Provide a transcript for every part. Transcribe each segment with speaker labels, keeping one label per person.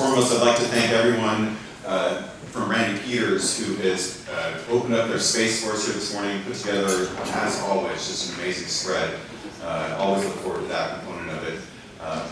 Speaker 1: foremost, I'd like to thank everyone from Randy Peters, who has opened up their space for us here this morning, put together, as always, just an amazing spread. Always look forward to that component of it.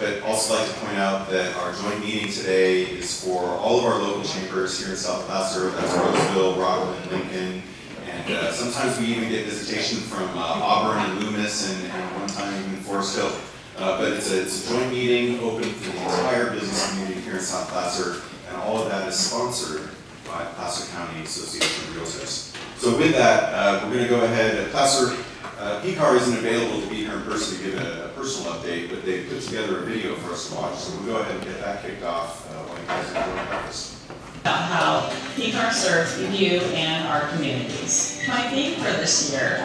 Speaker 1: But also like to point out that our joint meeting today is for all of our local chambers here in South Placer. That's Roseville, Rocklin, Lincoln, and sometimes we even get visitation from Auburn and Loomis, and one time even Forest Hill. But it's a joint meeting open to the entire business community here in South Placer, and all of that is sponsored by Placer County Association of Realtors. So with that, we're going to go ahead. Placer, PCAR isn't available to be here in person to give a personal update, but they put together a video for us to watch, so we'll go ahead and get that kicked off while you guys are doing breakfast.
Speaker 2: About how PCAR serves you and our communities. My theme for this year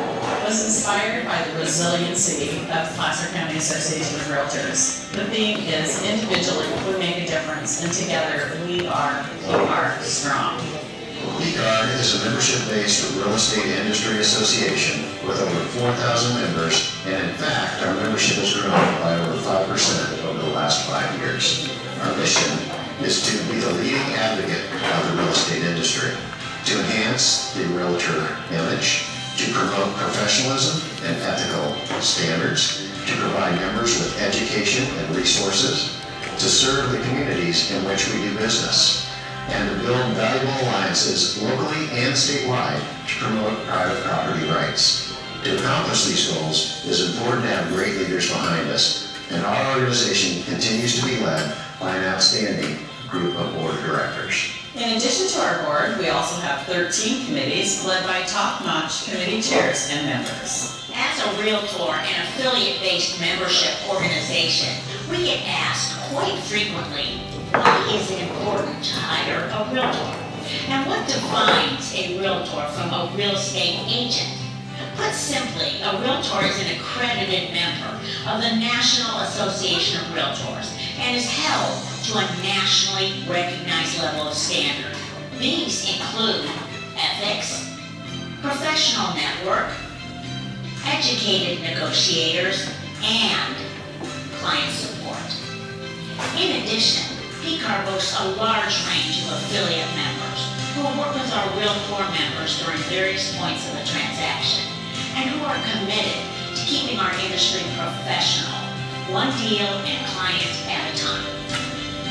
Speaker 2: was inspired by the resiliency of Placer County Association of Realtors. The theme is individually we make a difference, and together we are PCAR strong.
Speaker 3: PCAR is a membership-based real estate industry association with over 4,000 members, and in fact, our membership has grown by over 5% over the last 5 years. Our mission is to be the leading advocate of the real estate industry, to enhance the realtor image, to promote professionalism and ethical standards, to provide members with education and resources, to serve the communities in which we do business, and to build valuable alliances locally and statewide to promote private property rights. To accomplish these goals, it is important to have great leaders behind us, and our organization continues to be led by an outstanding group of board of directors.
Speaker 2: In addition to our board, we also have 13 committees led by top-notch committee chairs and members.
Speaker 4: As a realtor and affiliate-based membership organization, we get asked quite frequently, why is it important to hire a realtor? And what defines a realtor from a real estate agent? Put simply, a realtor is an accredited member of the National Association of Realtors and is held to a nationally recognized level of standard. These include ethics, professional network, educated negotiators, and client support. In addition, PCAR boasts a large range of affiliate members who work with our realtor members during various points of the transaction and who are committed to keeping our industry professional, one deal and client at a time.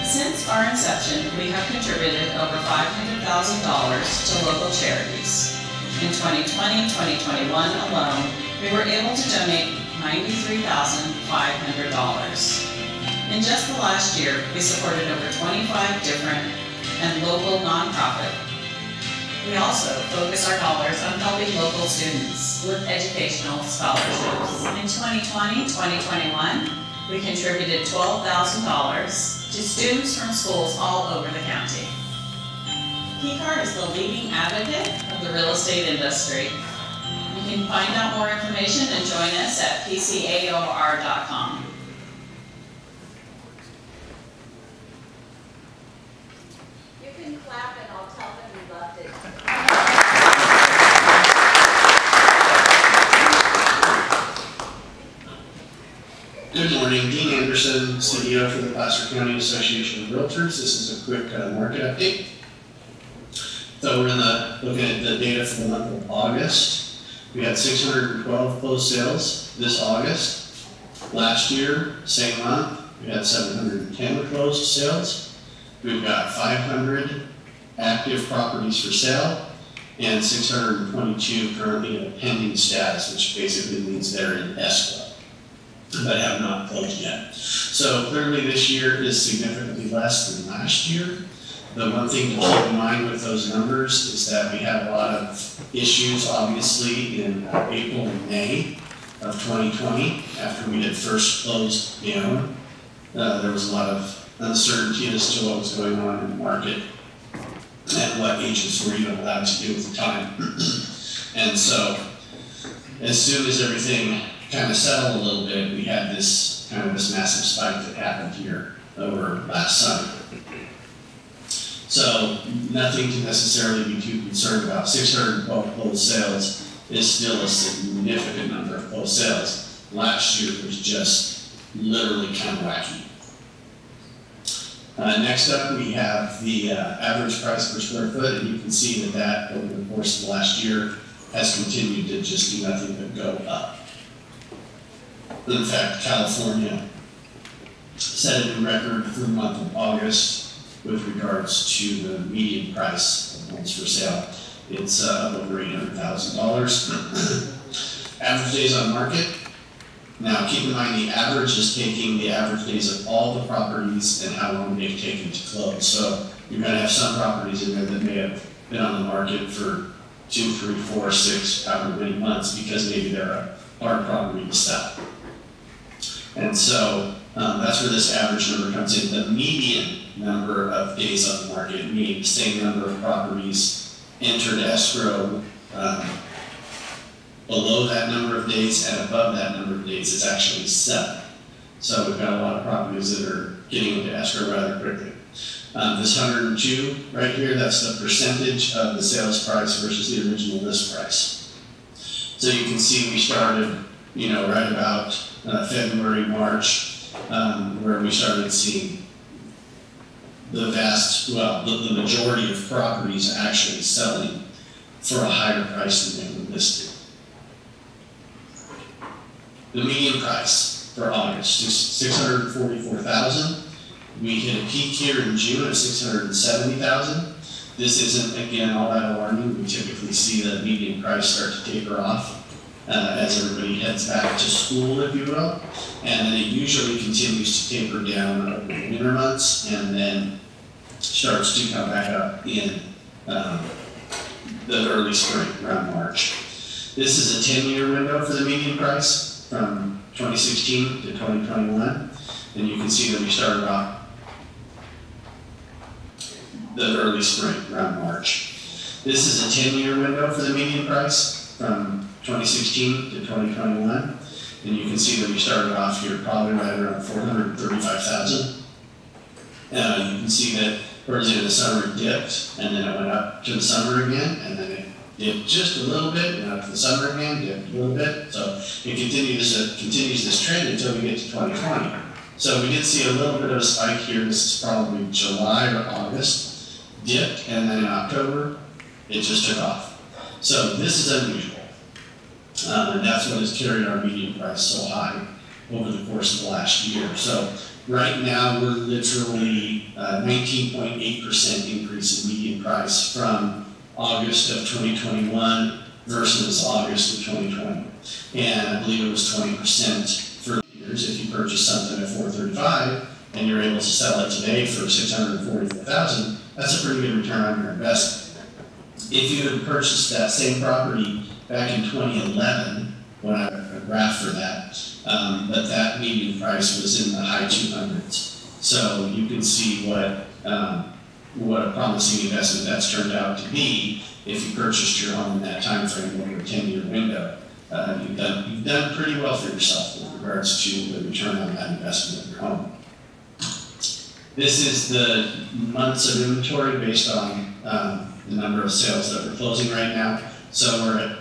Speaker 2: Since our inception, we have contributed over $500,000 to local charities. In 2020-2021 alone, we were able to donate $93,500. In just the last year, we supported over 25 different and local nonprofits. We also focus our dollars on helping local students with educational scholarships. In 2020-2021, we contributed $12,000 to students from schools all over the county. PCAR is the leading advocate of the real estate industry. You can find out more information and join us at pcaor.com.
Speaker 5: You can clap and I'll tell them you loved it.
Speaker 6: Good morning, Dean Anderson, CEO for the Placer County Association of Realtors. This is a quick market update. So we're looking at the data for the month of August. We had 612 closed sales this August. Last year, same month, we had 710 closed sales. We've got 500 active properties for sale and 622 currently in a pending status, which basically means they're in escrow but have not closed yet. So clearly this year is significantly less than last year. The one thing to keep in mind with those numbers is that we had a lot of issues, obviously, in April and May of 2020, after we had first closed down. There was a lot of uncertainty as to what was going on in the market and what agents were even allowed to do at the time. And so, as soon as everything kind of settled a little bit, we had this massive spike that happened here over last summer. So nothing to necessarily be too concerned about. 612 closed sales is still a significant number of closed sales. Last year was just literally kind of wacky. Next up, we have the average price per square foot, and you can see that over the course of the last year has continued to just do nothing but go up. In fact, California set a new record for the month of August with regards to the median price of homes for sale. It's over $800,000. Average days on market. Now, keep in mind the average is taking the average days of all the properties and how long they've taken to close. So you're going to have some properties in there that may have been on the market for 2, 3, 4, 6, however many months because maybe they're a hard property to sell. And so that's where this average number comes in. The median number of days on the market, meaning the same number of properties entered escrow below that number of days and above that number of days is actually 7. So we've got a lot of properties that are getting into escrow rather quickly. This 102 right here, that's the percentage of the sales price versus the original list price. So you can see we started, right about February, March, where we started seeing the the majority of properties actually selling for a higher price than they were listed. The median price for August is $644,000. We hit a peak here in June at $670,000. This isn't, again, all that alarming. We typically see the median price start to taper off as everybody heads back to school, if you will. And then it usually continues to taper down over the winter months and then starts to come back up in the early spring, around March. This is a 10-year window for the median price from 2016 to 2021. And you can see that we started off the early spring, around March. This is a 10-year window for the median price from 2016 to 2021. And you can see that we started off here probably right around 435,000. You can see that towards the end of the summer it dipped, and then it went up to the summer again, and then it dipped just a little bit, went up to the summer again, dipped a little bit. So it continues this trend until we get to 2020. So we did see a little bit of a spike here. This is probably July or August. Dipped, and then in October, it just took off. So this is unusual. And that's what has carried our median price so high over the course of the last year. So right now, we're literally 19.8% increase in median price from August of 2021 versus August of 2020. And I believe it was 20% for years. If you purchase something at $435 and you're able to sell it today for $644,000, that's a pretty good return on your investment. If you had purchased that same property back in 2011, when I have a graph for that, but that median price was in the high 200s. So you can see what a promising investment that's turned out to be if you purchased your home in that time frame over a 10-year window. You've done pretty well for yourself with regards to the return on that investment of your home. This is the months of inventory based on the number of sales that we're closing right now. So we're at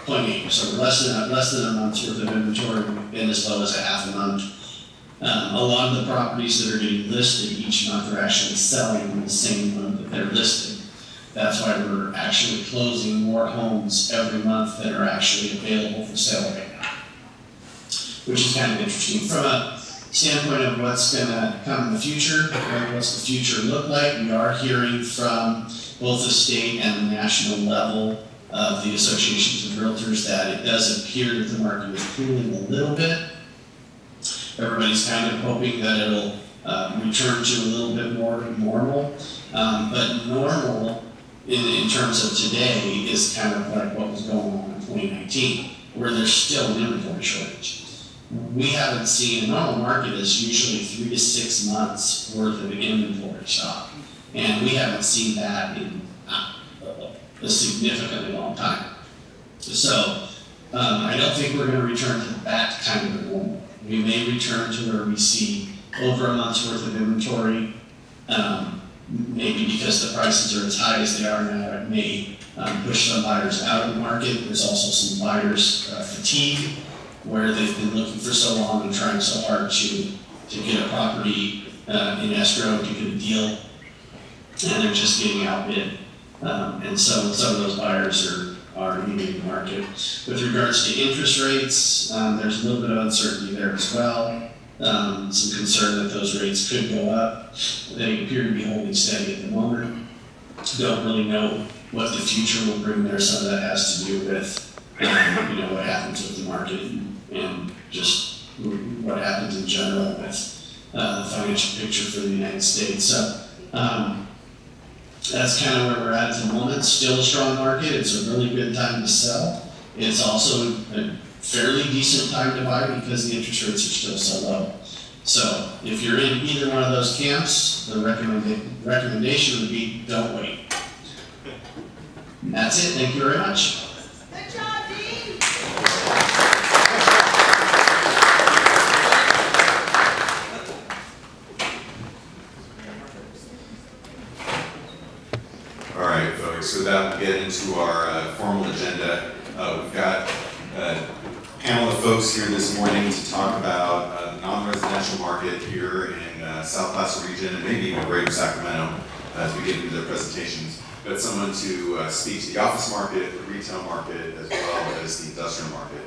Speaker 6: 0.8, so we're less than a month's worth of inventory. We've been as low as a half a month. A lot of the properties that are getting listed each month are actually selling in the same month that they're listed. That's why we're actually closing more homes every month that are actually available for sale right now, which is kind of interesting. From a standpoint of what's going to come in the future, what's the future look like, we are hearing from both the state and the national level of the associations of realtors that it does appear that the market is cooling a little bit. Everybody's kind of hoping that it'll return to a little bit more normal, but normal in terms of today is kind of like what was going on in 2019, where there's still an inventory shortage. We haven't seen, a normal market is usually 3 to 6 months worth of inventory stock, and we haven't seen that in a significantly long time. So I don't think we're going to return to that kind of a normal. We may return to where we see over a month's worth of inventory, maybe because the prices are as high as they are now. It may push some buyers out of the market. There's also some buyers fatigue, where they've been looking for so long and trying so hard to get a property in escrow to get a deal, and they're just getting outbid. And so some of those buyers are leaving the market. With regards to interest rates, there's a little bit of uncertainty there as well. Some concern that those rates could go up. They appear to be holding steady at the moment. Don't really know what the future will bring there. Some of that has to do with what happens with the market and just what happens in general with the financial picture for the United States. So that's kind of where we're at the moment. Still a strong market. It's a really good time to sell. It's also a fairly decent time to buy because the interest rates are still so low. So if you're in either one of those camps, the recommendation would be don't wait. And that's it. Thank you very much.
Speaker 5: Good job, Dean.
Speaker 1: All right, folks, with that, we'll get into our formal agenda. We've got a panel of folks here this morning to talk about the non-residential market here in South Placer region and maybe even Greater Sacramento as we get into their presentations. But someone to speak to the office market, the retail market, as well as the industrial market.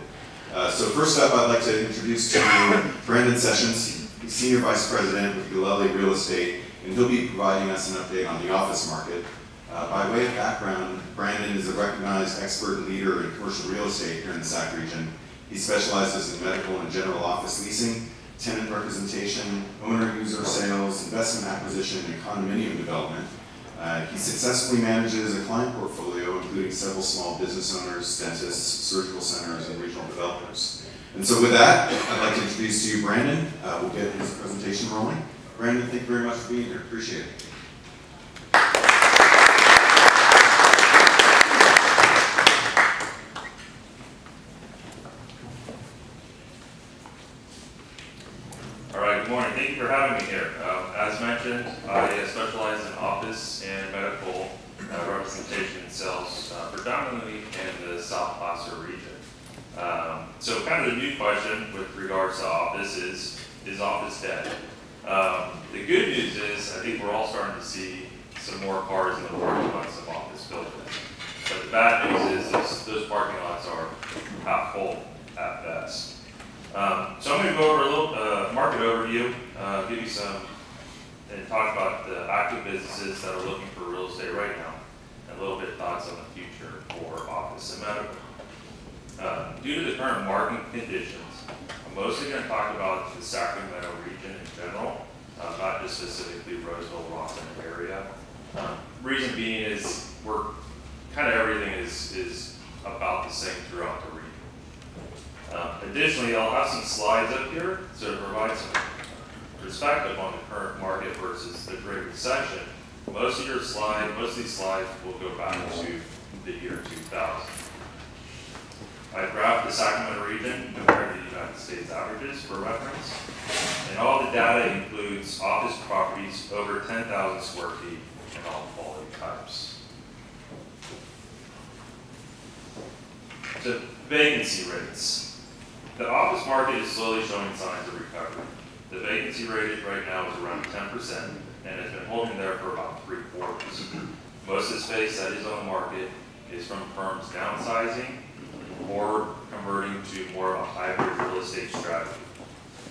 Speaker 1: So first up, I'd like to introduce to you Brandon Sessions, Senior Vice President with Gallelli Real Estate, and he'll be providing us an update on the office market. By way of background, Brandon is a recognized expert and leader in commercial real estate here in the SAC region. He specializes in medical and general office leasing, tenant representation, owner-user sales, investment acquisition, and condominium development. He successfully manages a client portfolio, including several small business owners, dentists, surgical centers, and regional developers. And so with that, I'd like to introduce to you Brandon. We'll get his presentation rolling. Brandon, thank you very much for being here. Appreciate it.
Speaker 7: Good morning. Thank you for having me here. As mentioned, I specialize in office and medical representation and sales, predominantly in the South Placer region. So kind of the new question with regards to office is office dead? The good news is I think we're all starting to see some more cars in the parking lots of office buildings. But the bad news is those parking lots are half full at best. So I'm going to go over a little market overview, give you some, and talk about the active businesses that are looking for real estate right now, and a little bit thoughts on the future for office and medical. Due to the current market conditions, I'm mostly going to talk about the Sacramento region in general, not just specifically Roseville, Rocklin area. Reason being is kind of everything is about the same throughout the region. Additionally, I'll have some slides up here to provide some perspective on the current market versus the Great Recession. Most of these slides will go back to the year 2000. I graphed the Sacramento region compared to the United States averages for reference. And all the data includes office properties over 10,000 square feet and all quality types. So vacancy rates. The office market is slowly showing signs of recovery. The vacancy rate right now is around 10% and has been holding there for about 3/4. Most of the space that is on the market is from firms downsizing or converting to more of a hybrid real estate strategy.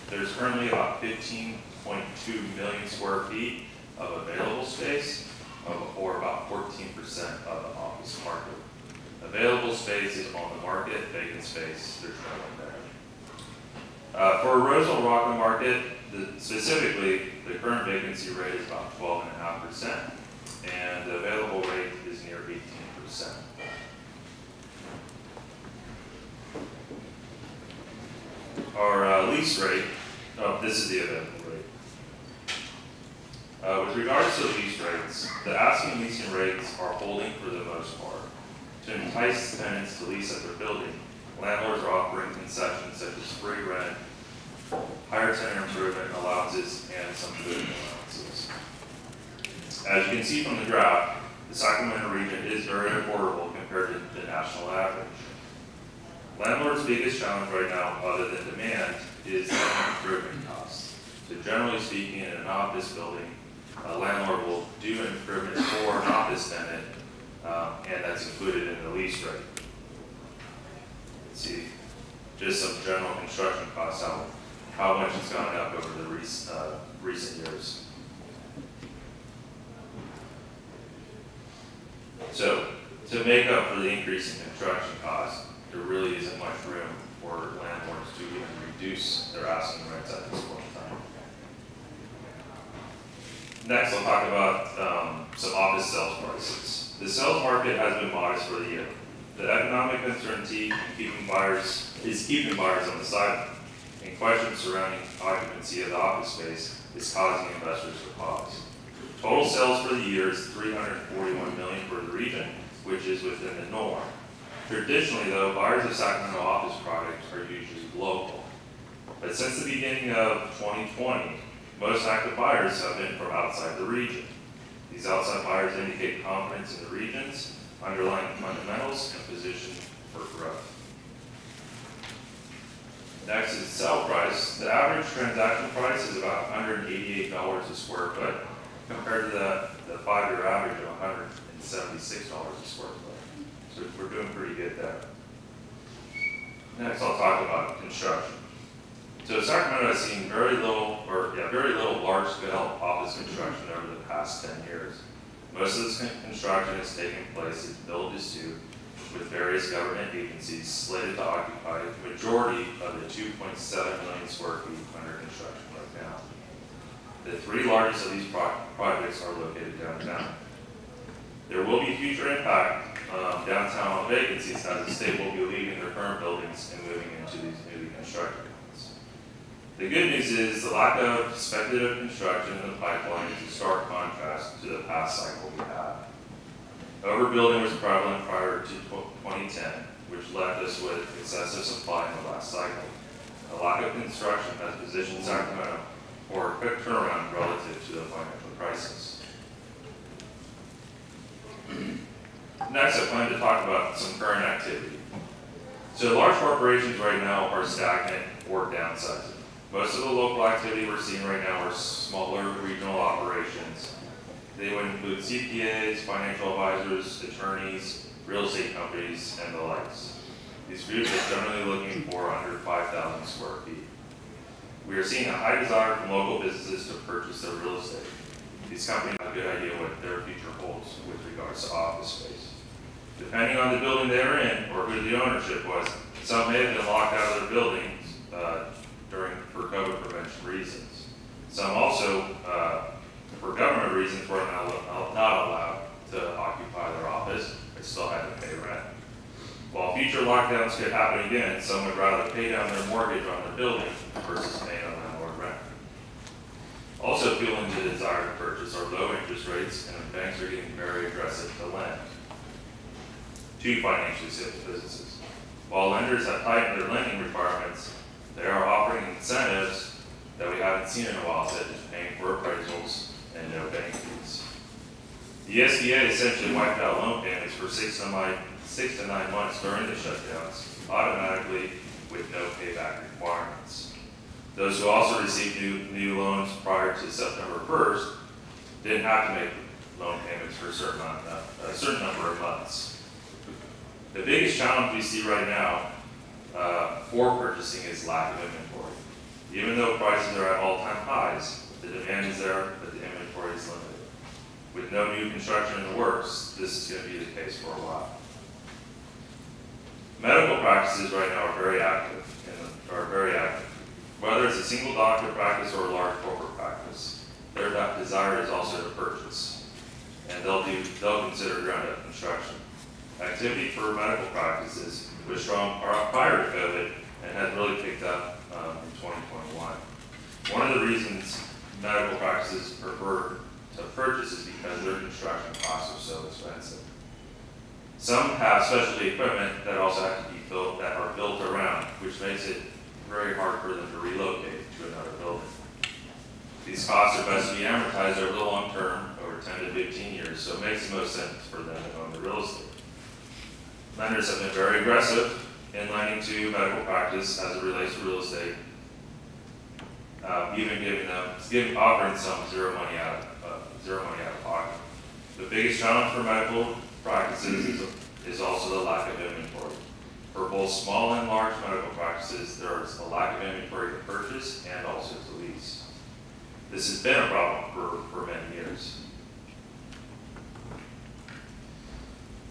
Speaker 7: There's currently about 15.2 million square feet of available space, or about 14% of the office market. Available space is on the market, vacant space, there's no one there. For a Roseville Rocklin market, specifically, the current vacancy rate is about 12.5%, and the available rate is near 18%. Our lease rate, this is the available rate. With regards to lease rates, the asking leasing rates are holding for the most part. To entice tenants to lease at their building, landlords are offering concessions such as free rent, higher tenant improvement allowances, and some food allowances. As you can see from the graph, the Sacramento region is very affordable compared to the national average. Landlords' biggest challenge right now, other than demand, is tenant improvement costs. So generally speaking, in an office building, a landlord will do an improvement for an office tenant, and that's included in the lease rate. Let's see, just some general construction costs, how much it's gone up over the recent years. So, to make up for the increase in construction costs, there really isn't much room for landlords to even reduce their asking rents at this point in time. Next, I'll talk about some office sales prices. The sales market has been modest for the year. The economic uncertainty is keeping buyers on the sideline, and questions surrounding occupancy of the office space is causing investors to pause. Total sales for the year is $341 million for the region, which is within the norm. Traditionally, though, buyers of Sacramento office products are usually local. But since the beginning of 2020, most active buyers have been from outside the region. These outside buyers indicate confidence in the region's underlying fundamentals and position for growth. Next is sale price. The average transaction price is about $188 a square foot, compared to the 5-year average of $176 a square foot. So we're doing pretty good there. Next, I'll talk about construction. So Sacramento has seen very little large-scale office construction over the past 10 years. Most of this construction has taken place as build-to-suit, with various government agencies slated to occupy the majority of the 2.7 million square feet under construction right now. The 3 largest of these projects are located downtown. There will be future impact downtown on vacancies, as the state will be leaving their current buildings and moving into these newly constructed ones. The good news is the lack of speculative construction in the pipeline is a stark contrast to the past cycle we had. Overbuilding was prevalent prior to 2010, which left us with excessive supply in the last cycle. A lack of construction has positioned Sacramento for a quick turnaround relative to the financial crisis. Next, I plan to talk about some current activity. So large corporations right now are stagnant or downsizing. Most of the local activity we're seeing right now are smaller regional operations. They would include CPAs, financial advisors, attorneys, real estate companies, and the likes. These groups are generally looking for under 5,000 square feet. We are seeing a high desire from local businesses to purchase their real estate. These companies have a good idea what their future holds with regards to office space. Depending on the building they are in or who the ownership was, some may have been locked out of their buildings for COVID prevention reasons. Some also, for government reasons, were not allowed to occupy their office, but still had to pay rent. While future lockdowns could happen again, some would rather pay down their mortgage on their building versus paying on landlord rent. Also fueling the desire to purchase are low interest rates, and the banks are getting very aggressive to lend to financially stable businesses. While lenders have tightened their lending requirements, they are offering incentives that we haven't seen in a while, such as paying for appraisals and no bank fees. The SBA essentially wiped out loan payments for 6 to 9 months during the shutdowns, automatically with no payback requirements. Those who also received new loans prior to September 1st didn't have to make loan payments for a certain number of months. The biggest challenge we see right now for purchasing is lack of inventory. Even though prices are at all-time highs, the demand is there, but the inventory is limited. With no new construction in the works, this is going to be the case for a while. Medical practices right now are very active. Whether it's a single doctor practice or a large corporate practice, their desire is also to purchase, and they'll consider ground-up construction. Activity for medical practices was strong prior to COVID and has really picked up in 2021. One of the reasons medical practices prefer to purchase is because their construction costs are so expensive. Some have specialty equipment that also have to be built, that are built around, which makes it very hard for them to relocate to another building. These costs are best to be amortized over the long term, over 10 to 15 years, so it makes the most sense for them to own the real estate. Lenders have been very aggressive in lending to medical practice as it relates to real estate. even offering some zero money out of pocket. The biggest challenge for medical practices is also the lack of inventory. For both small and large medical practices, there is a lack of inventory to purchase and also to lease. This has been a problem for many years.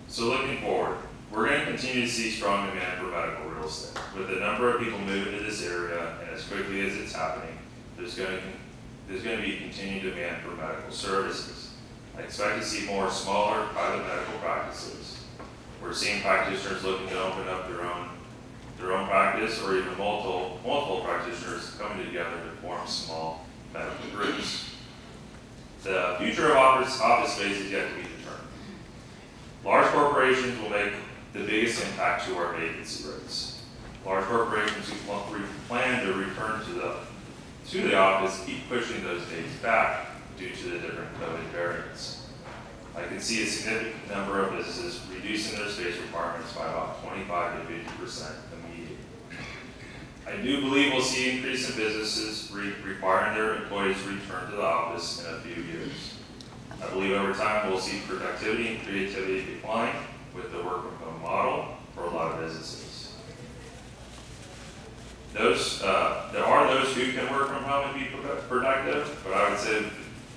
Speaker 7: So looking forward, we're going to continue to see strong demand for medical real estate. With the number of people moving to this area and as quickly as it's happening, there's going to be continued demand for medical services. I expect to see more smaller private medical practices. We're seeing practitioners looking to open up their own practice, or even multiple practitioners coming together to form small medical groups. The future of office space is yet to be determined. Large corporations will make the biggest impact to our vacancy rates. Large corporations who plan to return to the office keep pushing those dates back due to the different COVID variants. I can see a significant number of businesses reducing their space requirements by about 25 to 50% immediately. I do believe we'll see an increase in businesses requiring their employees to return to the office in a few years. I believe over time we'll see productivity and creativity decline with the work from home model for a lot of businesses. There are those who can work from home and be productive, but I would say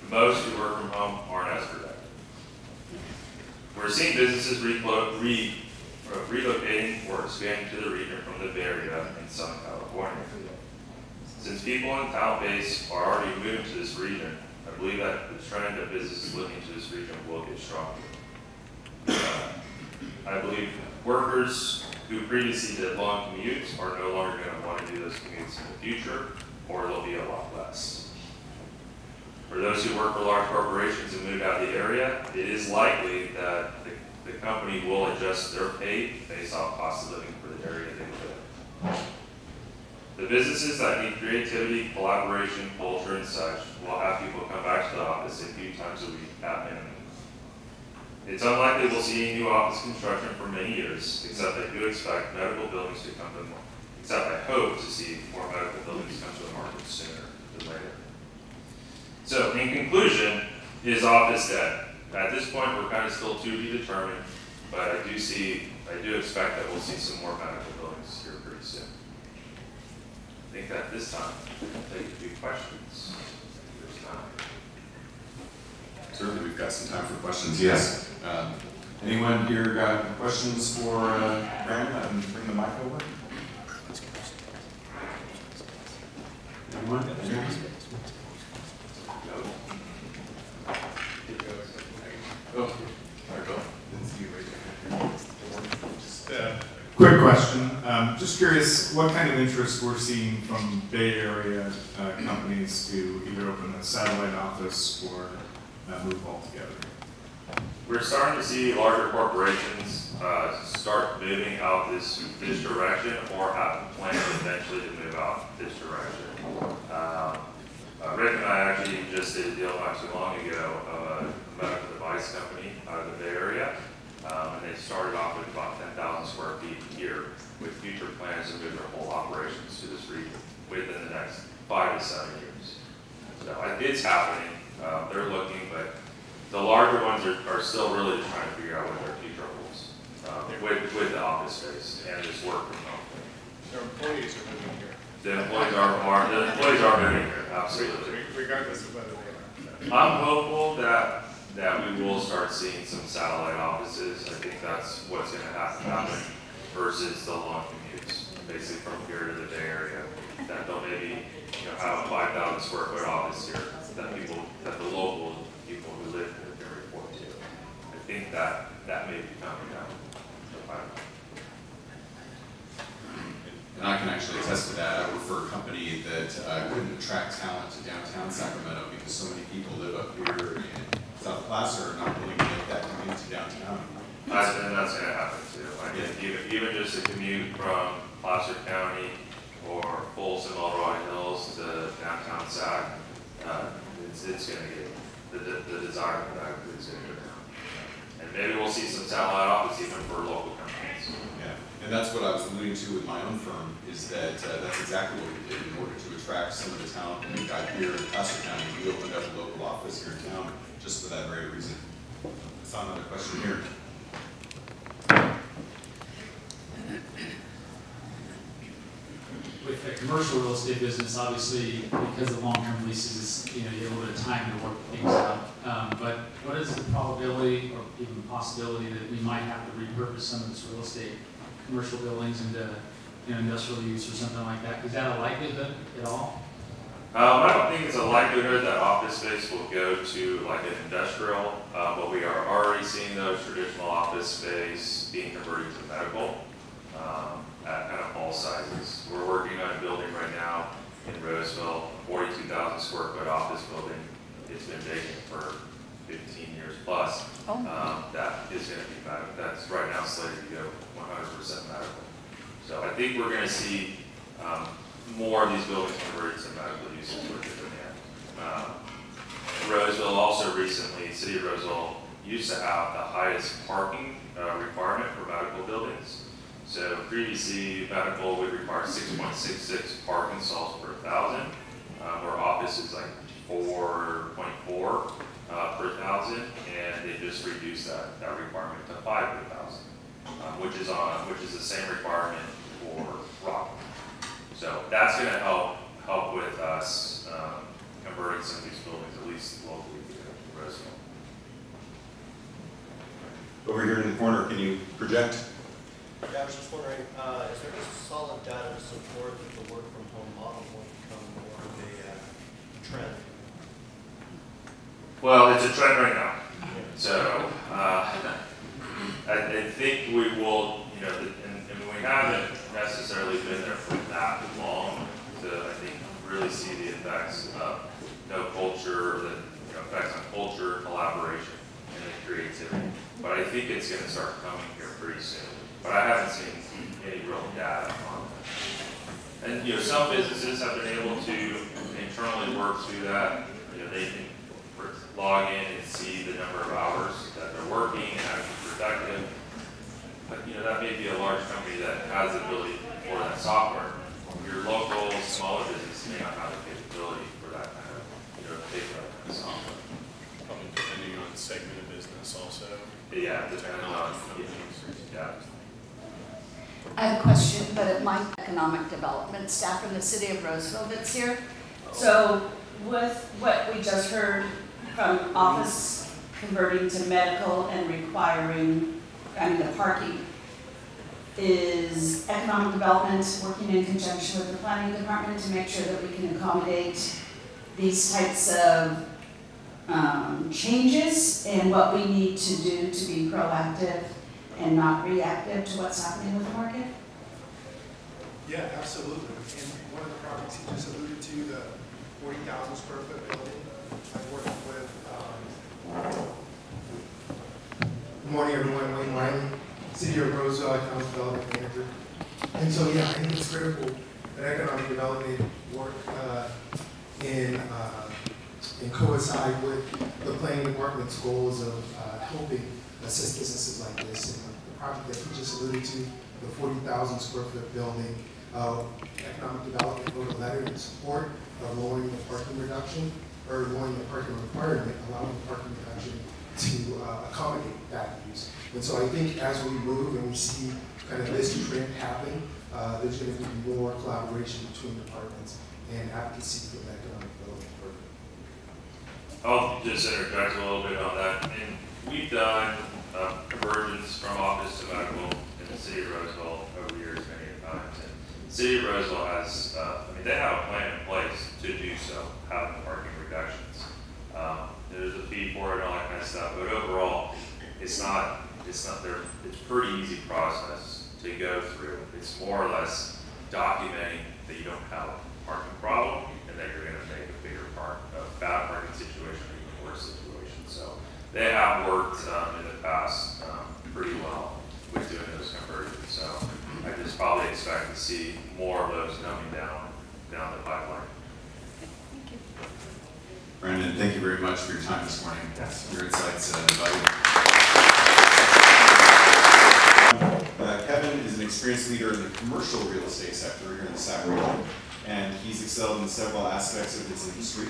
Speaker 7: most who work from home aren't as productive. We're seeing businesses relocating or expanding to the region from the Bay Area in Southern California. Since people in town base are already moving to this region, I believe that the trend of businesses living to this region will get stronger. I believe workers who previously did long commutes are no longer going to want to do those commutes in the future, or there'll be a lot less. For those who work for large corporations and move out of the area, it is likely that the company will adjust their pay based off cost of living for the area they live in. The businesses that need creativity, collaboration, culture, and such will have people come back to the office a few times a week at minimum. It's unlikely we'll see any new office construction for many years, except I do expect medical buildings to come to the market. Except I hope to see more medical buildings come to the market sooner than later. So, in conclusion, is office dead? At this point, we're kind of still to be determined, but I do expect that we'll see some more medical buildings here pretty soon. I think that this time, I'll take a few questions. There's time.
Speaker 1: Certainly, we've got some time for questions. Yes. Anyone here got questions for Brandon? I can bring the mic over. Anyone?
Speaker 8: Quick question. Just curious what kind of interest we're seeing from Bay Area companies to either open a satellite office or move altogether.
Speaker 7: We're starting to see larger corporations start moving out this direction, or have plans eventually to move out this direction. Rick and I actually just did a deal not too long ago of a medical device company out of the Bay Area, and they started off with about 10,000 square feet a year, with future plans to move their whole operations to this region within the next 5 to 7 years. So it's happening. They're looking, but the larger ones are still really just trying to figure out what their future holds with the office space and this work from home.
Speaker 9: Their employees are moving here.
Speaker 7: The employees are moving here, absolutely.
Speaker 9: Regardless of whether they are.
Speaker 7: I'm hopeful that we will start seeing some satellite offices. I think that's what's going to have to happen versus the long commutes, basically from here to the Bay Area. That they'll maybe have a 5,000 square foot office here that the local people who live here can report to. I think that may be coming down the pipeline.
Speaker 1: And I can actually attest to that. I work for a company that couldn't attract talent to downtown Sacramento because so many people live up here in South Placer are not willing to make that commute to downtown.
Speaker 7: And that's going to happen too. I think even just a commute from Placer County or Folsom, Eldorado Hills to downtown Sac, it's going to get, the desire for that is going to go down. And maybe we'll see some satellite office even for local companies.
Speaker 1: Yeah, And that's what I was alluding to with my own firm, is that that's exactly what we did in order to attract some of the talent that we got here in Placer County. We opened up a local office here in town just for that very reason. I saw another question here.
Speaker 10: With the commercial real estate business, obviously, because of long-term leases, you know, you have a little bit of time to work things out. But what is the probability or even the possibility that we might have to repurpose some of this real estate, commercial buildings into, you know, industrial use or something like that? Is that a likelihood at all?
Speaker 7: I don't think it's a likelihood that office space will go to like an industrial, but we are already seeing those traditional office space being converted to medical. At kind of all sizes. We're working on a building right now in Roseville, 42,000 square foot office building. It's been vacant for 15 years plus. That is going to be medical. That's right now slated to go 100% medical. So I think we're going to see more of these buildings converted to medical uses with the demand. Roseville also recently, City of Roseville used to have the highest parking requirement for medical buildings. So previously, medical would require 6.66 parking stalls per 1,000, where office is like 4.4 per 1,000, and they just reduced that requirement to 5 per 1,000, which is the same requirement for Rocklin. So that's going to help with us converting some of these buildings, at least locally, to Roseville.
Speaker 1: Over here in the corner, can you project?
Speaker 11: Yeah, I was just wondering, is there any solid data to support that the work from home model will become more of a trend?
Speaker 7: Well, it's a trend right now. So I think we will, you know, and we haven't necessarily been there for that long to, I think, really see the effects of culture, the effects on culture, collaboration, and the creativity. But I think it's going to start coming here pretty soon. But I haven't seen any real data on that. And some businesses have been able to internally work through that. They can log in and see the number of hours that they're working and how to be productive. But that may be a large company that has the ability for that software. Your local, smaller business may not have the capability for that kind of, pay for that kind of software.
Speaker 9: Probably depending on the segment of business also.
Speaker 7: Yeah, depending on, yeah.
Speaker 12: I have a question, but it might be economic development staff from the City of Roseville that's here. So with what we just heard from office converting to medical and requiring, the parking, is economic development working in conjunction with the planning department to make sure that we can accommodate these types of changes and what we need to do to be proactive and not reactive to what's happening with the market?
Speaker 13: Yeah, absolutely. And one of the projects he just alluded to, the 40,000 square foot building, I worked with, good morning everyone, Wayne Wiley, City of Roseville Economic Development Manager. And so yeah, I think it's critical that economic development work in coincide with the planning department's goals of helping assist businesses like this. And the project that he just alluded to, the 40,000 square foot building, economic development wrote a letter in support of lowering the parking reduction, or lowering the parking requirement, allowing the parking reduction to accommodate that use. And so I think as we move and we see kind of this trend happen, there's going to be more collaboration between departments and advocacy for the economic development program.
Speaker 7: I'll just interject a little bit on that. And we've done conversions from office to medical in the City of Roseville over years many times. And the City of Roseville has, they have a plan in place to do so, have the parking reductions. There's a fee for it and all that kind of stuff, but overall, it's a pretty easy process to go through. It's more or less documenting that you don't have a parking problem and that you're going to make a bigger bad parking situation or even worse situation. So they have worked in the past pretty well with doing those conversions. So I just probably expect to see more of those coming down the pipeline.
Speaker 12: Thank you.
Speaker 1: Brandon, thank you very much for your time this morning. Your insights valuable. Kevin is an experienced experienced leader in the commercial real estate sector here in the Sac region, and he's excelled in several aspects of his industry.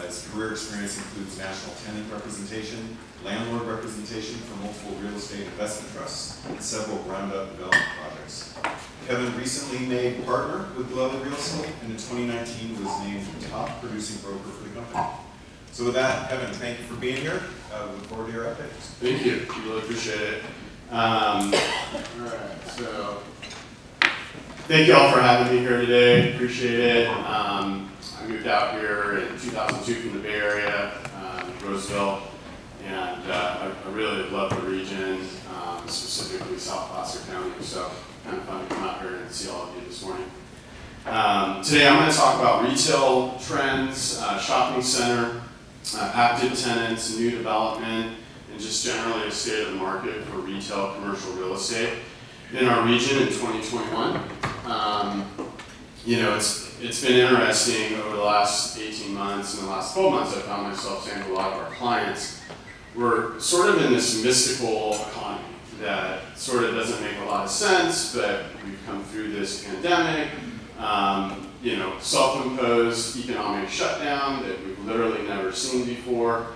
Speaker 1: His career experience includes national tenant representation, landlord representation for multiple real estate investment trusts, and several ground-up development projects. Kevin recently made partner with Gallelli Real Estate, and in 2019 was named the top producing broker for the company. So with that, Kevin, thank you for being here. We look forward to your updates.
Speaker 9: Thank you. We really appreciate it. All right, so thank you all for having me here today. Appreciate it. I moved out here in 2002 from the Bay Area, Roseville, and I really love the region, specifically South Placer County. So kind of fun to come out here and see all of you this morning. Today I'm going to talk about retail trends, shopping center, active tenants, new development, and just generally a state of the market for retail commercial real estate in our region in 2021. You know, it's been interesting over the last 18 months and the last 12 months. I found myself saying to a lot of our clients, we're sort of in this mystical economy that sort of doesn't make a lot of sense, but we've come through this pandemic, you know, self-imposed economic shutdown that we've literally never seen before.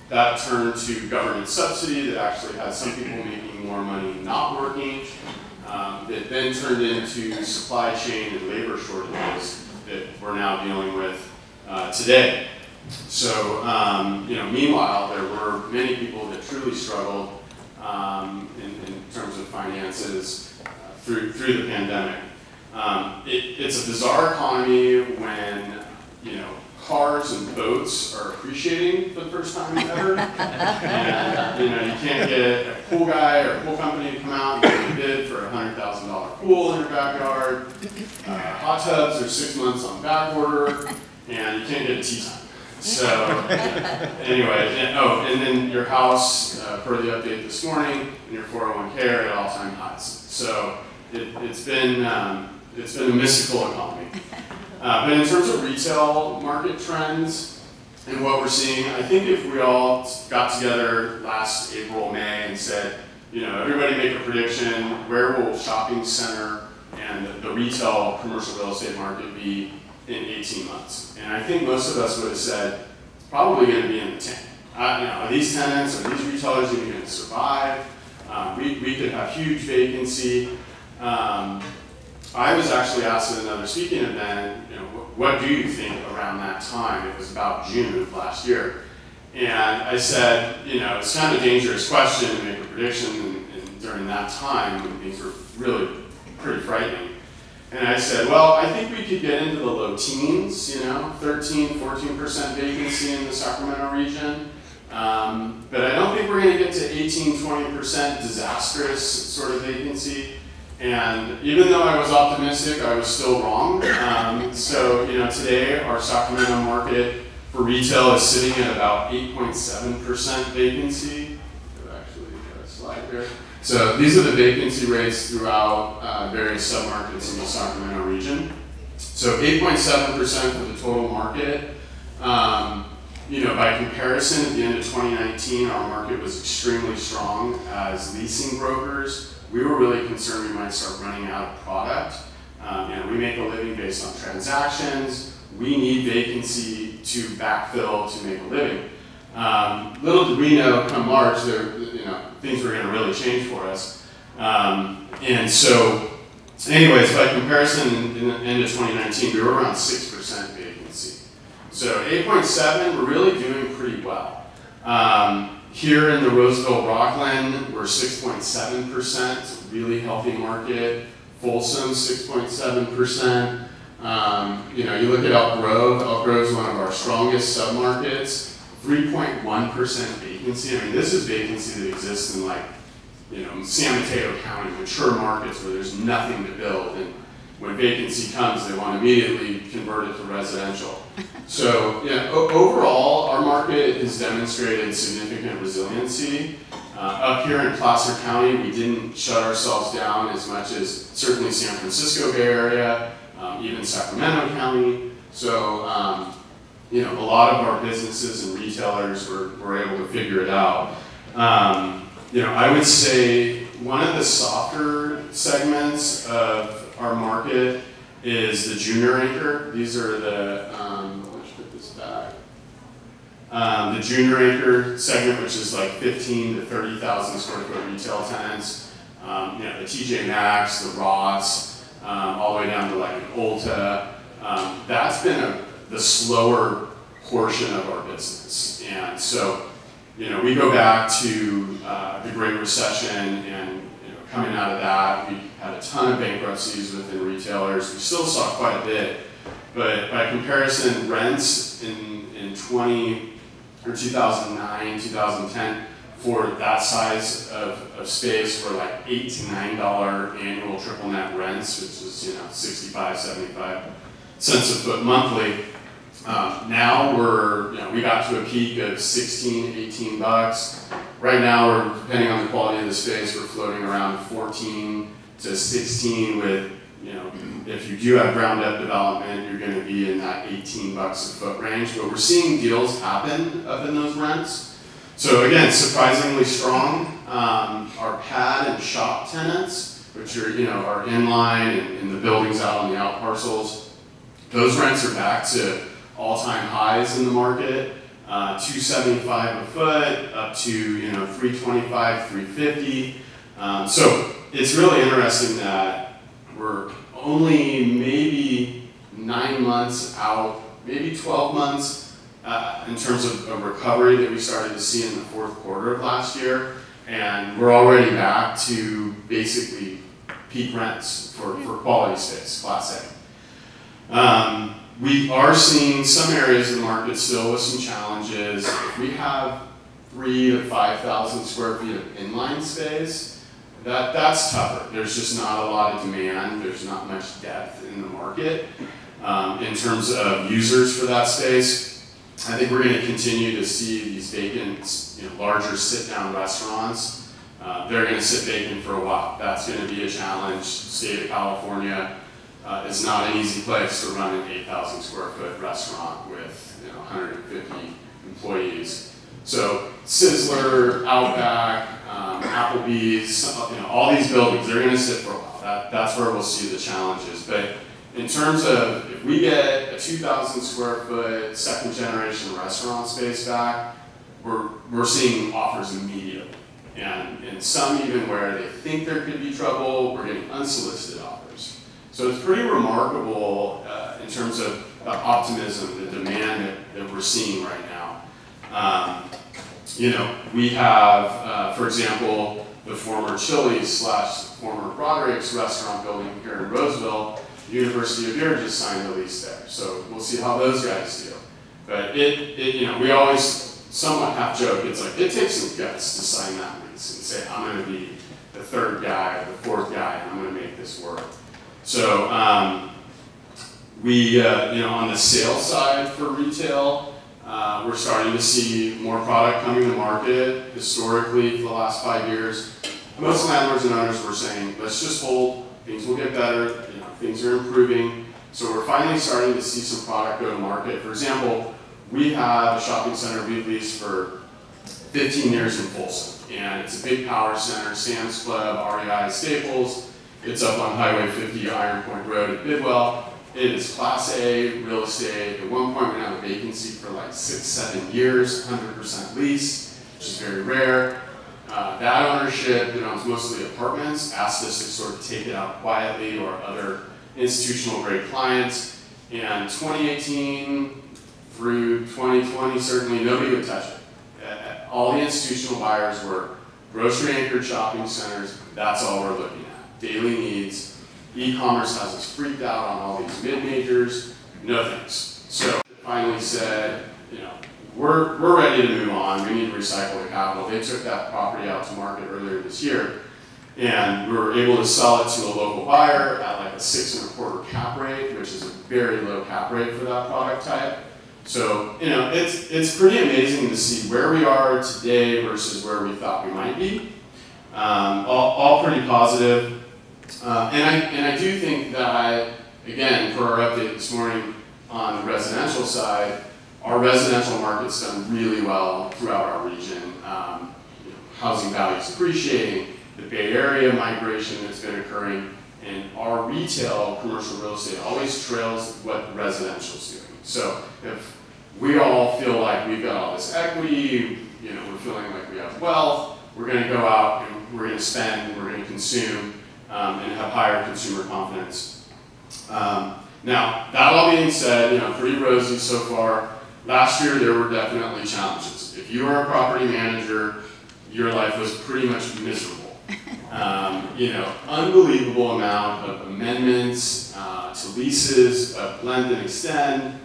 Speaker 9: That turned to government subsidy that actually had some people making more money not working. That then turned into supply chain and labor shortages that we're now dealing with today. So, you know, meanwhile, there were many people that truly struggled in terms of finances through the pandemic. It's a bizarre economy when, you know, cars and boats are appreciating for the first time ever. And, you know, you can't get a pool guy or a pool company to come out and bid for a $100,000 pool in your backyard. Hot tubs are 6 months on back order, and you can't get a tea time. So, anyway, and then your house, per the update this morning, and your 401k are at all-time highs. So, it's been a mystical economy. But in terms of retail market trends and what we're seeing, I think if we all got together last April, May, and said, you know, everybody make a prediction, where will shopping center and the retail commercial real estate market be in 18 months? And I think most of us would have said, it's probably going to be in the tank. You know, are these tenants, are these retailers even going to survive? We could have huge vacancy. I was actually asked at another speaking event, you know, what do you think around that time? It was about June of last year. And I said, you know, it's kind of a dangerous question to make a prediction during that time when things were really pretty frightening. And I said, well, I think we could get into the low teens, you know, 13, 14% vacancy in the Sacramento region. But I don't think we're going to get to 18, 20% disastrous sort of vacancy. And even though I was optimistic, I was still wrong. So, you know, today our Sacramento market for retail is sitting at about 8.7% vacancy. I've actually got a slide here. So these are the vacancy rates throughout various submarkets in the Sacramento region. So 8.7% for the total market. You know, by comparison, at the end of 2019, our market was extremely strong as leasing brokers. We were really concerned we might start running out of product. You know, we make a living based on transactions. We need vacancy to backfill to make a living. Little did we know, come March, you know, things were going to really change for us. And so, anyways, by comparison, in the end of 2019, we were around 6% vacancy. So 8.7, we're really doing pretty well. Here in the Roseville, Rocklin, we're 6.7%, it's a really healthy market. Folsom, 6.7%. You know, you look at Elk Grove is one of our strongest submarkets, 3.1% vacancy. I mean, this is vacancy that exists in, like, you know, San Mateo County, mature markets where there's nothing to build. And when vacancy comes, they want to immediately convert it to residential. So, yeah, overall, our market has demonstrated significant resiliency. Up here in Placer County, we didn't shut ourselves down as much as certainly San Francisco Bay Area, even Sacramento County. So, you know, a lot of our businesses and retailers were able to figure it out. You know, I would say one of the softer segments of our market is the junior anchor. These are the, let's put this back. The junior anchor segment, which is like 15 to 30,000 square foot retail tenants. You know, the TJ Maxx, the Ross, all the way down to like an Ulta. That's been the slower portion of our business. And so, you know, we go back to the Great Recession, and you know, coming out of that, we had a ton of bankruptcies within retailers. We still saw quite a bit, but by comparison, rents in 2009, 2010 for that size of space were like $8 to $9 annual triple net rents, which is, you know, 65, 75 cents a foot monthly. Now we're, you know, we got to a peak of 16, 18 bucks. Right now, we're, depending on the quality of the space, we're floating around 14 to 16 with, you know, if you do have ground up development, you're going to be in that 18 bucks a foot range. But we're seeing deals happen up in those rents. So again, surprisingly strong. Our pad and shop tenants, which are, you know, are inline and the buildings out on the out parcels, those rents are back to all-time highs in the market. $275 a foot up to, you know, $325, $350. So it's really interesting that we're only maybe 9 months out, maybe 12 months in terms of a recovery that we started to see in the fourth quarter of last year. And we're already back to basically peak rents for quality space, Class A. We are seeing some areas of the market still with some challenges. If we have 3,000 to 5,000 square feet of inline space, that's tougher. There's just not a lot of demand. There's not much depth in the market in terms of users for that space. I think we're going to continue to see these vacant, you know, larger sit-down restaurants. They're going to sit vacant for a while. That's going to be a challenge. State of California is not an easy place to run an 8,000 square foot restaurant with, you know, 150 employees. So Sizzler, Outback, Applebee's, you know, all these buildings, they're going to sit for a while. That's where we'll see the challenges. But in terms of if we get a 2,000 square foot second generation restaurant space back, we're seeing offers immediately. And some even where they think there could be trouble, we're getting unsolicited offers. So it's pretty remarkable in terms of optimism, the demand that we're seeing right now. You know, we have, for example, the former Chili's / former Broderick's restaurant building here in Roseville. The University of Georgia just signed a lease there. So we'll see how those guys do. But you know, we always somewhat half joke, it's like, it takes some guts to sign that lease and say, I'm going to be the third guy or the fourth guy, and I'm going to make this work. So you know, on the sales side for retail, we're starting to see more product coming to market. Historically, for the last 5 years, most landlords and owners were saying, let's just hold, things will get better, you know, things are improving. So we're finally starting to see some product go to market. For example, we have a shopping center we've leased for 15 years in Folsom, and it's a big power center, Sam's Club, REI, Staples. It's up on Highway 50, Iron Point Road at Bidwell. It is Class A real estate. At one point, we had a vacancy for like 6-7 years, 100% leased, which is very rare. That ownership, you know, it's mostly apartments, asked us to sort of take it out quietly, or other institutional grade clients. And 2018 through 2020, certainly nobody would touch it. All the institutional buyers were grocery anchored shopping centers. That's all we're looking at. Daily needs. E-commerce has us freaked out on all these mid-majors. No thanks. So finally said, you know, we're ready to move on. We need to recycle the capital. They took that property out to market earlier this year, and we were able to sell it to a local buyer at like a 6.25 cap rate, which is a very low cap rate for that product type. So, you know, it's pretty amazing to see where we are today versus where we thought we might be. All pretty positive. And I do think that, again, for our update this morning on the residential side, our residential market's done really well throughout our region. You know, housing values appreciating, the Bay Area migration that's been occurring, and our retail commercial real estate always trails what residential's doing. So if we all feel like we've got all this equity, you know, we're feeling like we have wealth, we're going to go out and we're going to spend, we're going to consume, and have higher consumer confidence. Now, that all being said, you know, pretty rosy so far. Last year, there were definitely challenges. If you were a property manager, your life was pretty much miserable. You know, unbelievable amount of amendments to leases, blend and extend,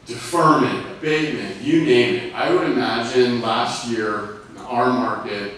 Speaker 9: deferment, abatement, you name it. I would imagine last year, in our market,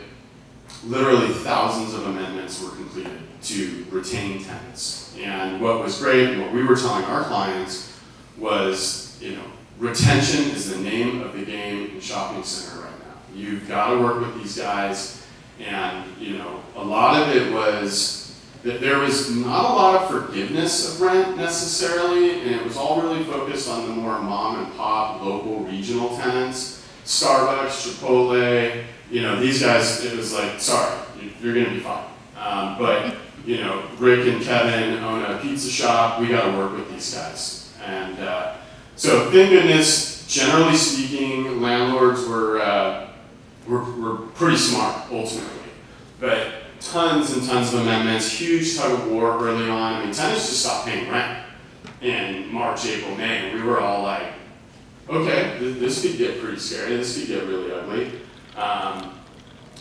Speaker 9: literally thousands of amendments were completed to retain tenants. And what was great, and what we were telling our clients was, you know, retention is the name of the game in shopping center right now. You've got to work with these guys, and you know, a lot of it was that there was not a lot of forgiveness of rent necessarily, and it was all really focused on the more mom and pop, local, regional tenants. Starbucks, Chipotle, you know, these guys, it was like, sorry, you're going to be fine. But, you know, Rick and Kevin own a pizza shop, we got to work with these guys. And so, thank goodness, generally speaking, landlords were pretty smart, ultimately. But tons and tons of amendments, huge tug of war early on. I mean, tenants just stopped paying rent in March, April, May. We were all like, okay, this could get pretty scary, this could get really ugly.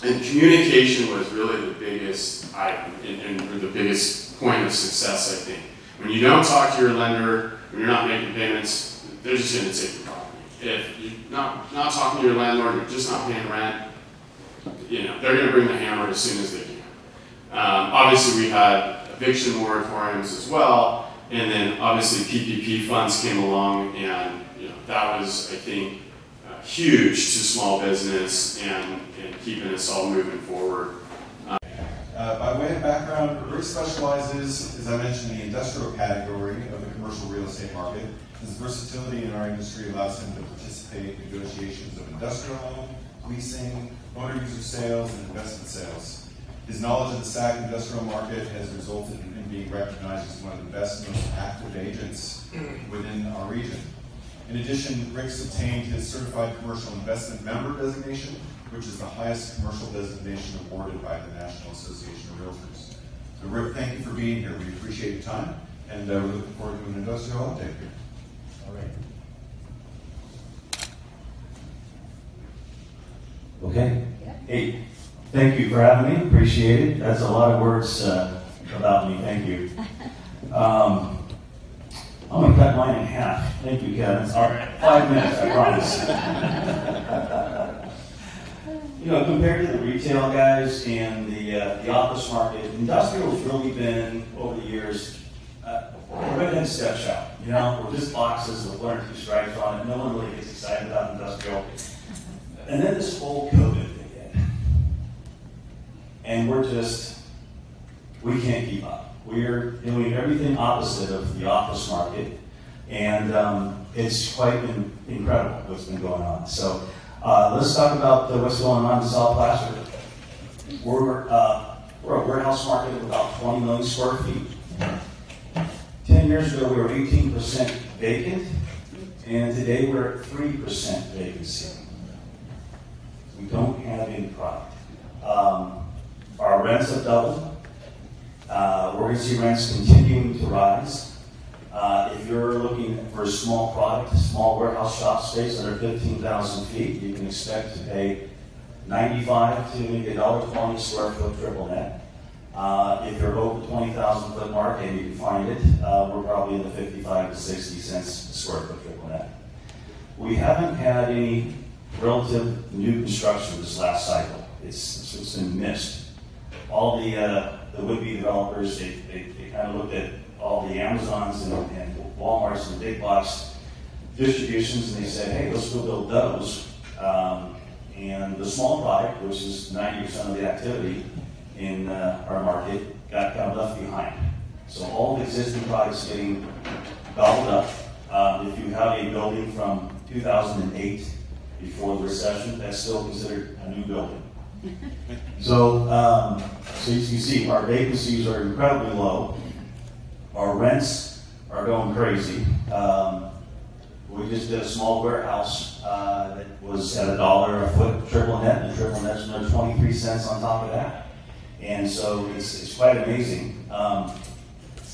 Speaker 9: And communication was really the biggest item, and the biggest point of success, I think. When you don't talk to your lender, when you're not making payments, they're just going to take your property. If you're not talking to your landlord, you're just not paying rent, you know, they're going to bring the hammer as soon as they can. Obviously, we had eviction moratoriums as well, and then obviously PPP funds came along, and you know, that was, I think, huge to small business and keeping us all moving forward.
Speaker 1: By way of background, Rick specializes, as I mentioned, in the industrial category of the commercial real estate market. His versatility in our industry allows him to participate in negotiations of industrial loan, leasing, owner-user sales, and investment sales. His knowledge of the SAC industrial market has resulted in him being recognized as one of the best, most active agents within our region. In addition, Rick's obtained his Certified Commercial Investment Member designation, which is the highest commercial designation awarded by the National Association of Realtors. So Rick, thank you for being here. We appreciate your time, and we're looking forward to an industrial update.
Speaker 14: All right. Okay. Hey, thank you for having me. Appreciate it. That's a lot of words about me. Thank you. I'm going to cut mine in half. Thank you, Kevin. All right. 5 minutes, I promise. You know, compared to the retail guys and the office market, industrial's really been, over the years, we're right in a step shop. You know, we're just boxes with 1 or 2 stripes on it. No one really gets excited about industrial. And then this whole COVID thing hit. And we can't keep up. We're doing everything opposite of the office market, and it's quite incredible what's been going on. So let's talk about what's going on in South Placer. We're a warehouse market of about 20 million square feet. 10 years ago, we were 18% vacant, and today we're at 3% vacancy. We don't have any product. Our rents have doubled. We're going to see rents continuing to rise. If you're looking for a small product, small warehouse shop space under 15,000 feet, you can expect to pay $95 to maybe $1.20 square foot triple net. If you're over the 20,000 foot mark, and you can find it, we're probably in the 55 to 60 cents a square foot triple net. We haven't had any relative new construction this last cycle. It's been missed. All the would-be developers, they kind of looked at all the Amazons and Walmarts and big box distributions, and they said, hey, let's go build those. And the small product, which is 90% of the activity in our market, got kind of left behind. So all the existing products getting gobbled up. If you have a building from 2008, before the recession, that's still considered a new building. So, so as you see, our vacancies are incredibly low. Our rents are going crazy. We just did a small warehouse that was at $1 a foot triple net, and the triple net's another 23 cents on top of that. And so it's quite amazing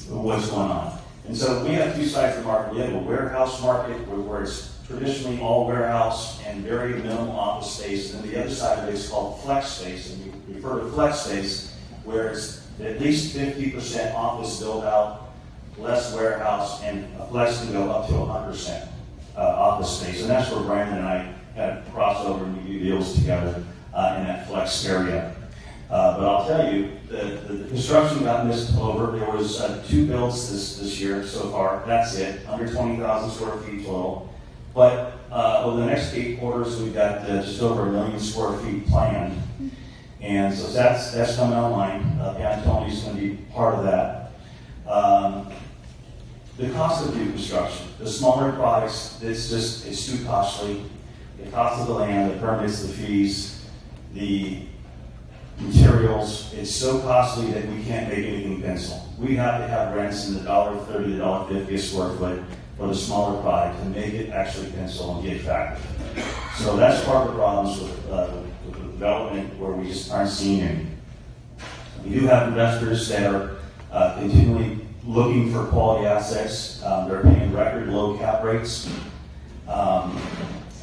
Speaker 14: what's going on. And so we have two sides of the market. We have a warehouse market where it's traditionally all warehouse and very minimal office space. And then the other side of it is called flex space. And we refer to flex space where it's at least 50% office build out, less warehouse, and a flex can go up to 100% office space. And that's where Brandon and I had crossover and we do deals together in that flex area. But I'll tell you, the construction got missed over. There was 2 builds this year so far. That's it, under 20,000 square feet total. But over the next 8 quarters, we've got just over 1 million square feet planned. And so that's coming online. Tony's going to be part of that. The cost of new construction, the smaller products, it's too costly. The cost of the land, the permits, the fees, the materials, it's so costly that we can't make anything pencil. We have to have rents in the $1.30 to $1.50 a square foot for the smaller product to make it actually pencil and get attractive. So that's part of the problems with the development where we just aren't seeing any. We do have investors that are continually looking for quality assets. They're paying record low cap rates,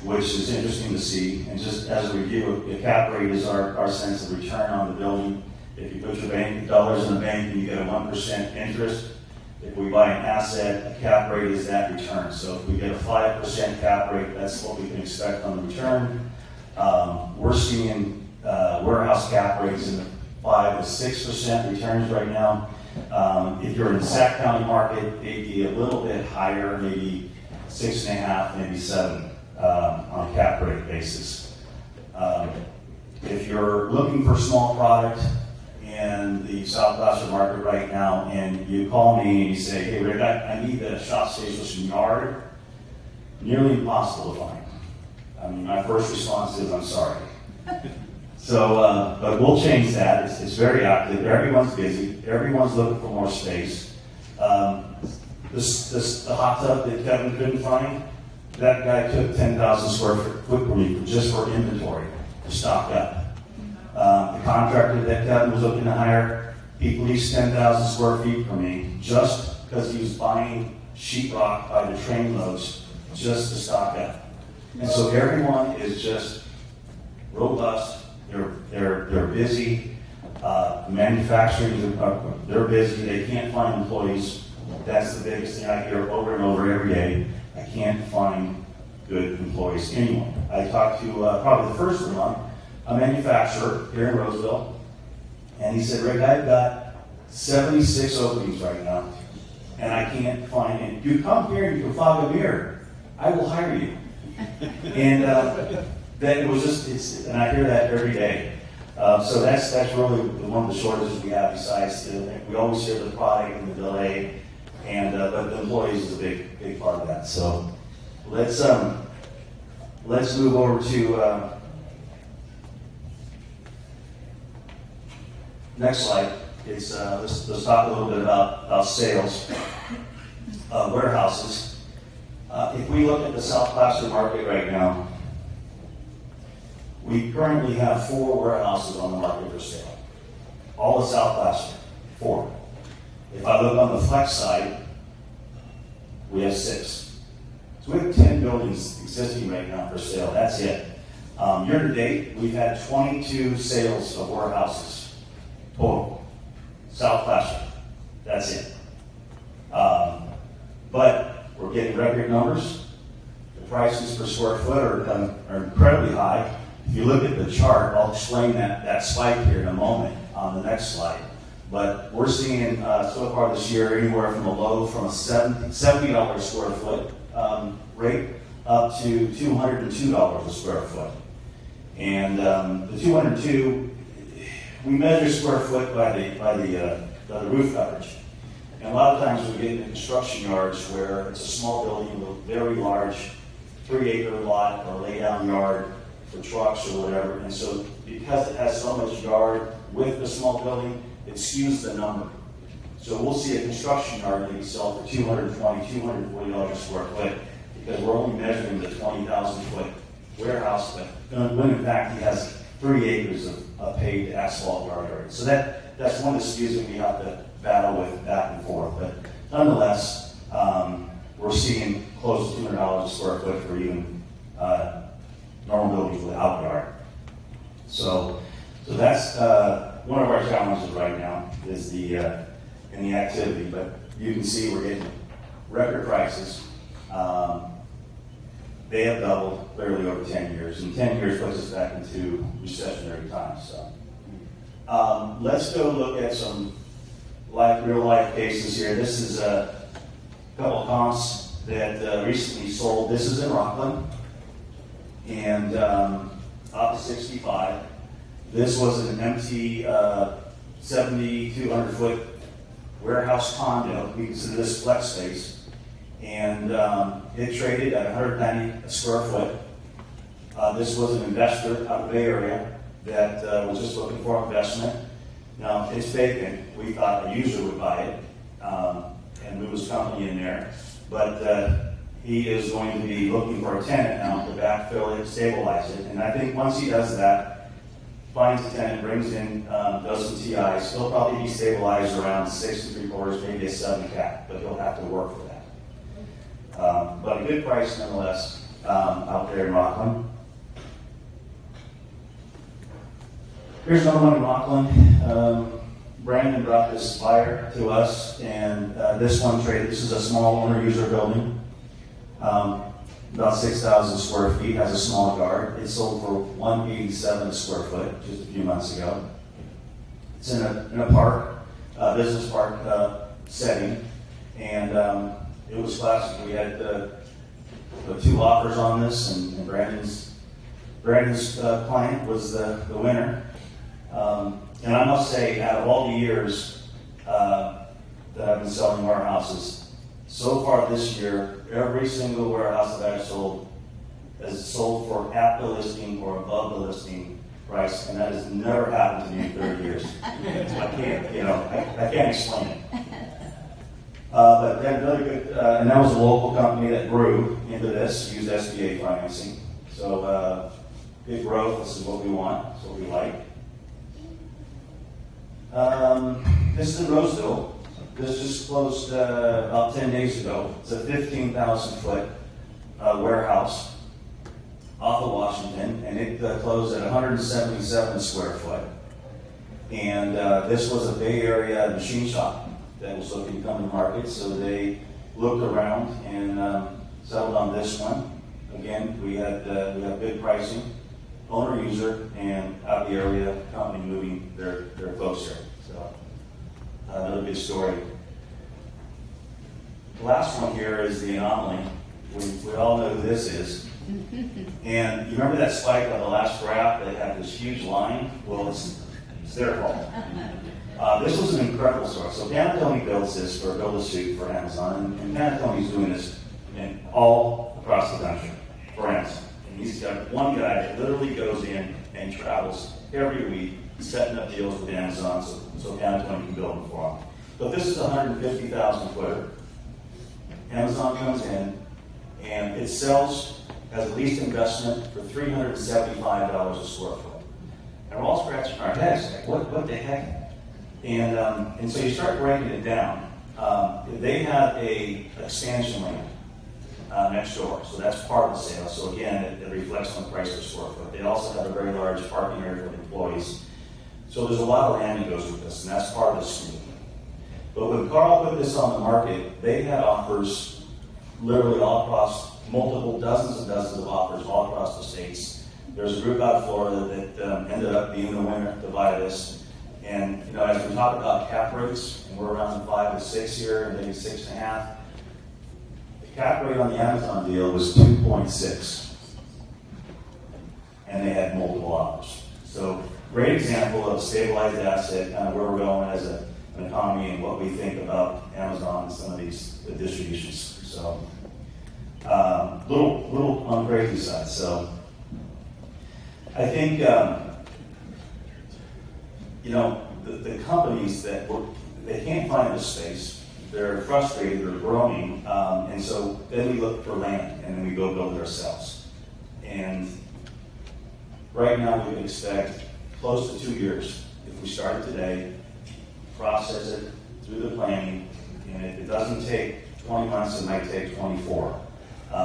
Speaker 14: which is interesting to see. And just as a review, the cap rate is our sense of return on the building. If you put your dollars in the bank and you get a 1% interest, if we buy an asset, a cap rate is that return. So if we get a 5% cap rate, that's what we can expect on the return. We're seeing warehouse cap rates in the 5 to 6% returns right now. If you're in the Sac County market, they'd be a little bit higher, maybe 6.5, maybe 7 on a cap rate basis. If you're looking for small product in the South Placer market right now, and you call me and you say, hey Rick, I need a shop station yard, nearly impossible to find. I mean, my first response is, I'm sorry. So, but we'll change that. It's very active. Everyone's busy. Everyone's looking for more space. The hot tub that Kevin couldn't find, that guy took 10,000 square foot from me just for inventory to stock up. The contractor that Kevin was looking to hire, he leased 10,000 square feet from me just because he was buying sheetrock by the train loads just to stock up. And so everyone is just robust. They're busy. Manufacturing, they're busy. They can't find employees. That's the biggest thing I hear over and over every day. I can't find good employees anymore. I talked to probably the first of the month, a manufacturer here in Roseville, and he said, Rick, I've got 76 openings right now, and I can't find any. You come here and you can fog a mirror, I will hire you. And that it was just, and I hear that every day. So that's really one of the shortages we have. Besides, we always hear the product and the delay, and but the employees is a big part of that. So let's move over to next slide. It's let's talk a little bit about sales, warehouses. If we look at the South Placer market right now, we currently have 4 warehouses on the market for sale. All of South Placer, 4. If I look on the flex side, we have 6. So we have 10 buildings existing right now for sale. That's it. Year to date, we've had 22 sales of warehouses total. South Placer. That's it. But we're getting record numbers. The prices per square foot are incredibly high. If you look at the chart, I'll explain that spike here in a moment on the next slide. But we're seeing so far this year anywhere from a low from a $70 a square foot rate up to $202 a square foot. And the 202, we measure square foot by the roof coverage. And a lot of times we get into construction yards where it's a small building with a very large 3-acre lot or laydown yard for trucks or whatever. And so because it has so much yard with the small building, it skews the number. So we'll see a construction yard maybe sell for $220, $240 a square foot, because we're only measuring the 20,000 foot warehouse, but when in fact he has 3 acres of paved asphalt yard area. So that's one of the skews that we have to battle with back and forth. But nonetheless, we're seeing close to $200 a square foot for even normal buildings without yard. So that's one of our challenges right now is in the activity. But you can see we're getting record prices. They have doubled clearly over 10 years, and 10 years puts us back into recessionary times. So let's go look at some real life cases here. This is a couple of comps that recently sold. This is in Rocklin, and up to 65. This was an empty 7,200 foot warehouse condo. We consider this flex space. And it traded at $190 a square foot. This was an investor out of the Bay Area that was just looking for investment. Now, it's vacant. We thought a user would buy it and move his company in there. But he is going to be looking for a tenant now to backfill it, stabilize it. And I think once he does that, finds a tenant, brings in, does some TIs, he'll probably be stabilized around 6 3/4, maybe a 7 cap, but he'll have to work for that. But a good price nonetheless out there in Rocklin. Here's another one in Rocklin. Brandon brought this buyer to us, and this one traded. This is a small owner-user building, about 6,000 square feet, has a small yard. It sold for $187 a square foot just a few months ago. It's in a park, business park setting, and it was classic. We had 2 offers on this, and Brandon's client was the winner. And I must say, out of all the years that I've been selling warehouses, so far this year, every single warehouse that I've sold has sold for at the listing or above the listing price, and that has never happened to me in 30 years. I can't explain it. But they had really good, and that was a local company that grew into this, used SBA financing. So good growth, this is what we want, this is what we like. This is in Roseville. This just closed about 10 days ago. It's a 15,000 foot warehouse off of Washington, and it closed at 177 square foot. And this was a Bay Area machine shop that was looking to come to market, so they looked around and settled on this one. Again, we have good pricing, owner user, and out of the area, company moving their folks here. So another good story. The last one here is the anomaly. We all know who this is. And you remember that spike on the last graph that had this huge line? Well, it's their fault. This was an incredible story. So Panatone builds this for a build-a-suit for Amazon, and Panatone's doing this all across the country for Amazon. And he's got one guy that literally goes in and travels every week setting up deals with Amazon so Panatone can build them for him. But this is a 150,000 footer. Amazon comes in and it sells as a leased investment for $375 a square foot. And we're all scratching our heads like, what the heck? And so you start breaking it down. They have a expansion land next door, so that's part of the sale. So again, it reflects on the price per square foot. They also have a very large parking area for employees. So there's a lot of land that goes with this, and that's part of the scheme. But when Carl put this on the market, they had offers literally all across, dozens and dozens of offers all across the states. There's a group out of Florida that ended up being the winner to buy this. And as we talk about cap rates, and we're around the 5 to 6 here, and maybe 6.5. The cap rate on the Amazon deal was 2.6, and they had multiple offers. So great example of a stabilized asset, kind of where we're going as an economy and what we think about Amazon and some of these distributions. So little on the crazy side. So I think you know, the companies that they can't find the space, they're frustrated, they're growing, and so then we look for land and then we go build it ourselves. And right now we would expect close to 2 years if we started today, process it through the planning, and if it doesn't take 20 months, it might take 24.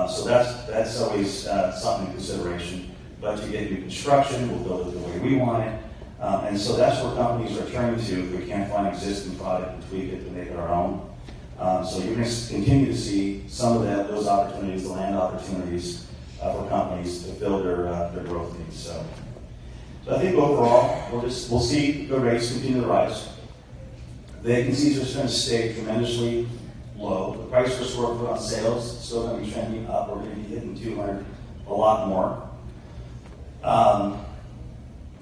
Speaker 14: So that's always something in consideration. But to get new construction, we'll build it the way we want it. And so that's where companies are turning to if we can't find existing product and tweak it to make it our own. So you're going to continue to see some of those opportunities, the land opportunities for companies to fill their growth needs. So I think overall, we'll see the rates continue to rise. Vacancies are just going to stay tremendously low. The price per square foot on sales is still going to be trending up. We're going to be hitting 200 a lot more.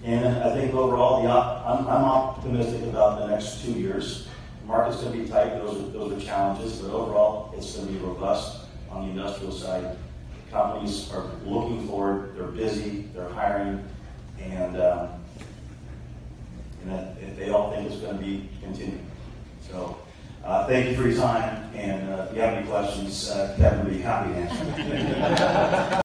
Speaker 14: And I think overall, I'm optimistic about the next 2 years. The market's going to be tight. Those are challenges, but overall, it's going to be robust on the industrial side. Companies are looking forward. They're busy. They're hiring, and they all think it's going to be continuing. So thank you for your time, and if you have any questions, Kevin would be happy to answer them.